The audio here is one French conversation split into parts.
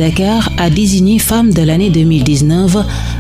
Dakar a désigné femme de l'année 2019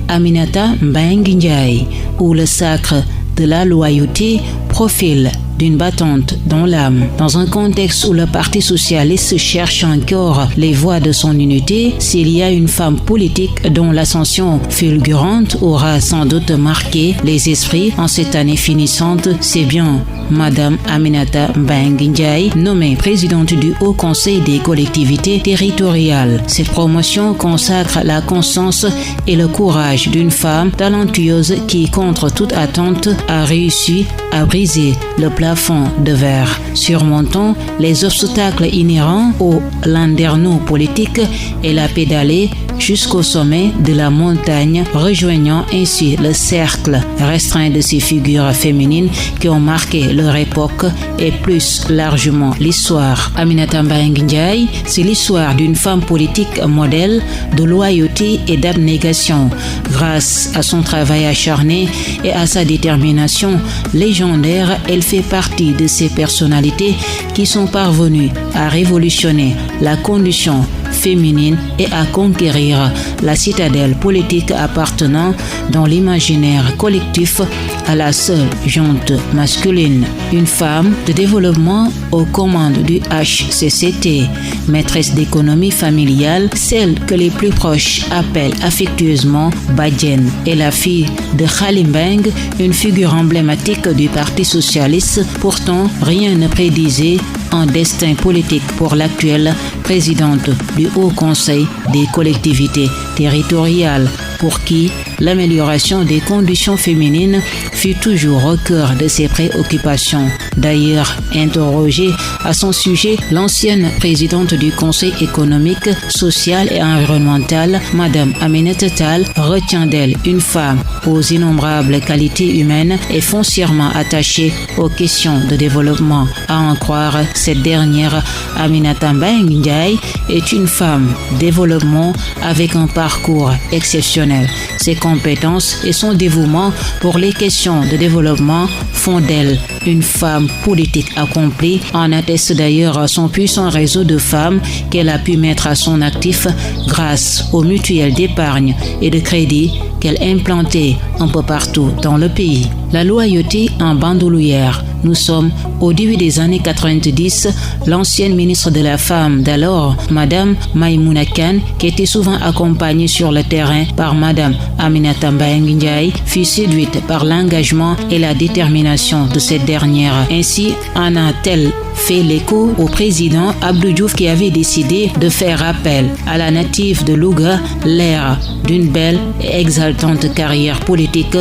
Aminata Mbengue Ndiaye, où le sacre de la loyauté profile d'une battante dans l'âme. Dans un contexte où le Parti socialiste cherche encore les voies de son unité, s'il y a une femme politique dont l'ascension fulgurante aura sans doute marqué les esprits en cette année finissante, c'est bien Madame Aminata Mbengue Ndiaye, nommée présidente du Haut Conseil des collectivités territoriales. Cette promotion consacre la constance et le courage d'une femme talentueuse qui, contre toute attente, a réussi à briser le plafond de verre, surmontant les obstacles inhérents au landerneau politique et l'a pédalé jusqu'au sommet de la montagne, rejoignant ainsi le cercle restreint de ces figures féminines qui ont marqué leur époque et plus largement l'histoire. Aminata Mbengue Ndiaye, c'est l'histoire d'une femme politique modèle de loyauté et d'abnégation. Grâce à son travail acharné et à sa détermination légendaire, elle fait partie de ces personnalités qui sont parvenues à révolutionner la condition féminine et à conquérir la citadelle politique appartenant dans l'imaginaire collectif à la seule junte masculine. Une femme de développement aux commandes du HCCT, maîtresse d'économie familiale, celle que les plus proches appellent affectueusement Badienne, est la fille de Khali Mbengue, une figure emblématique du Parti socialiste. Pourtant, rien ne prédisait un destin politique pour l'actuelle présidente du Haut Conseil des collectivités territoriales, pour qui l'amélioration des conditions féminines fut toujours au cœur de ses préoccupations. D'ailleurs, interrogée à son sujet, l'ancienne présidente du Conseil économique, social et environnemental, Madame Aminata Tall, retient d'elle une femme aux innombrables qualités humaines et foncièrement attachée aux questions de développement. À en croire cette dernière, Aminata Mbengue Ndiaye est une femme développement avec un parcours exceptionnel. Ses compétences et son dévouement pour les questions de développement font d'elle une femme politique accomplie. En atteste d'ailleurs son puissant réseau de femmes qu'elle a pu mettre à son actif grâce aux mutuelles d'épargne et de crédit qu'elle implantait un peu partout dans le pays. La loyauté en bandoulière. Nous sommes au début des années 90. L'ancienne ministre de la Femme d'alors, Madame Maïmouna Kane, qui était souvent accompagnée sur le terrain par Madame Aminata Mbengue Ndiaye, fut séduite par l'engagement et la détermination de cette dernière. Ainsi en a-t-elle fait l'écho au président Abdou Diouf qui avait décidé de faire appel à la native de Louga. L'ère d'une belle et exaltante carrière politique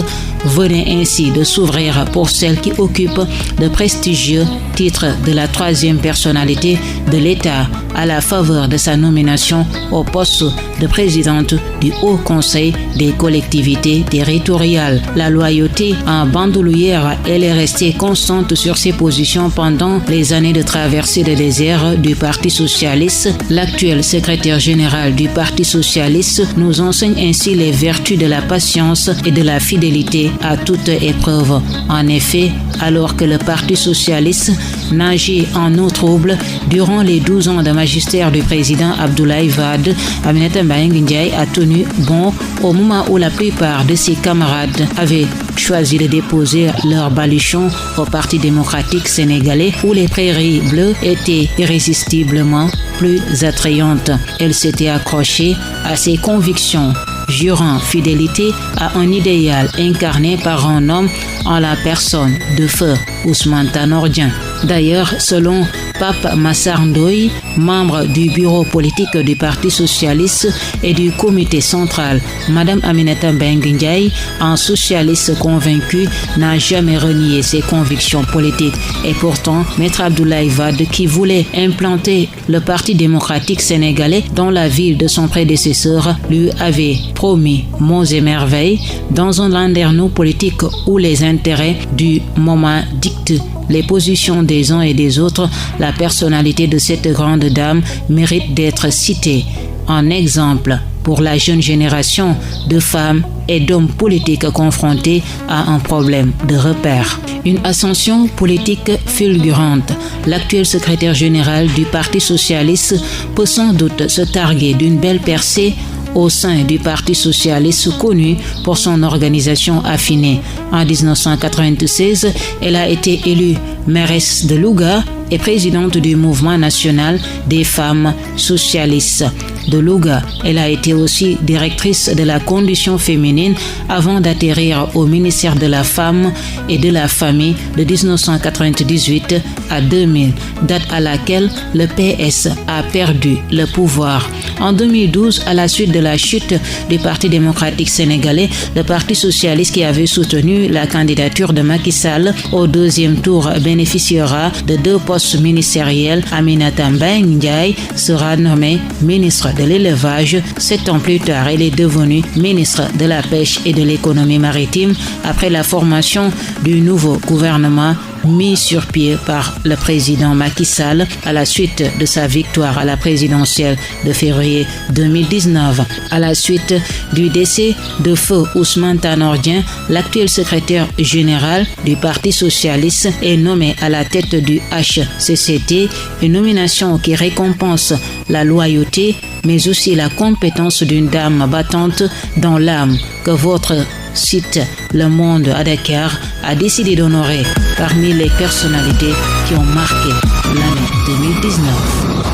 venait ainsi de s'ouvrir pour celle qui occupe de prestigieux titres de la troisième personnalité de l'État à la faveur de sa nomination au poste de présidente du Haut Conseil des collectivités territoriales. La loyauté en bandoulière, elle est restée constante sur ses positions pendant les années de traversée de désert du Parti socialiste. L'actuel secrétaire général du Parti socialiste nous enseigne ainsi les vertus de la patience et de la fidélité à toute épreuve. En effet, alors que le Parti socialiste nageait en eau trouble durant les 12 ans de magistère du président Abdoulaye Wade, Aminata Mbengue Ndiaye a tenu bon au moment où la plupart de ses camarades avaient choisi de déposer leur baluchon au Parti démocratique sénégalais, où les prairies bleues étaient irrésistiblement plus attrayantes. Elle s'était accrochée à ses convictions, jurant fidélité à un idéal incarné par un homme en la personne de feu Ousmane Tanor Dieng. D'ailleurs, selon Pape Massar Ndoye, membre du bureau politique du Parti socialiste et du comité central, Madame Aminata Mbengue Ndiaye, un socialiste convaincu, n'a jamais renié ses convictions politiques. Et pourtant, Maître Abdoulaye Wade, qui voulait implanter le Parti démocratique sénégalais dans la ville de son prédécesseur, lui avait promis monts et merveilles dans un landerneau politique où les intérêts du moment dictent les positions des uns et des autres. La personnalité de cette grande dame mérite d'être citée. un exemple pour la jeune génération de femmes et d'hommes politiques confrontés à un problème de repère. Une ascension politique fulgurante. L'actuel secrétaire général du Parti socialiste peut sans doute se targuer d'une belle percée au sein du Parti socialiste connu pour son organisation affinée. En 1996, elle a été élue mairesse de Louga et présidente du mouvement national des femmes socialistes de Louga. Elle a été aussi directrice de la condition féminine avant d'atterrir au ministère de la Femme et de la Famille de 1998 à 2000, date à laquelle le PS a perdu le pouvoir. En 2012, à la suite de la chute du Parti démocratique sénégalais, le Parti socialiste qui avait soutenu la candidature de Macky Sall au deuxième tour bénéficiera de 2 postes ministériels. Aminata Mbengue Ndiaye sera nommée ministre de l'élevage. 7 ans plus tard, elle est devenue ministre de la Pêche et de l'économie maritime après la formation du nouveau gouvernement mis sur pied par le président Macky Sall à la suite de sa victoire à la présidentielle de février 2019. À la suite du décès de feu Ousmane Tanor Dieng, l'actuel secrétaire général du Parti socialiste est nommé à la tête du HCCT, une nomination qui récompense la loyauté mais aussi la compétence d'une dame battante dans l'âme que votre site Le Monde à Dakar a décidé d'honorer parmi les personnalités qui ont marqué l'année 2019.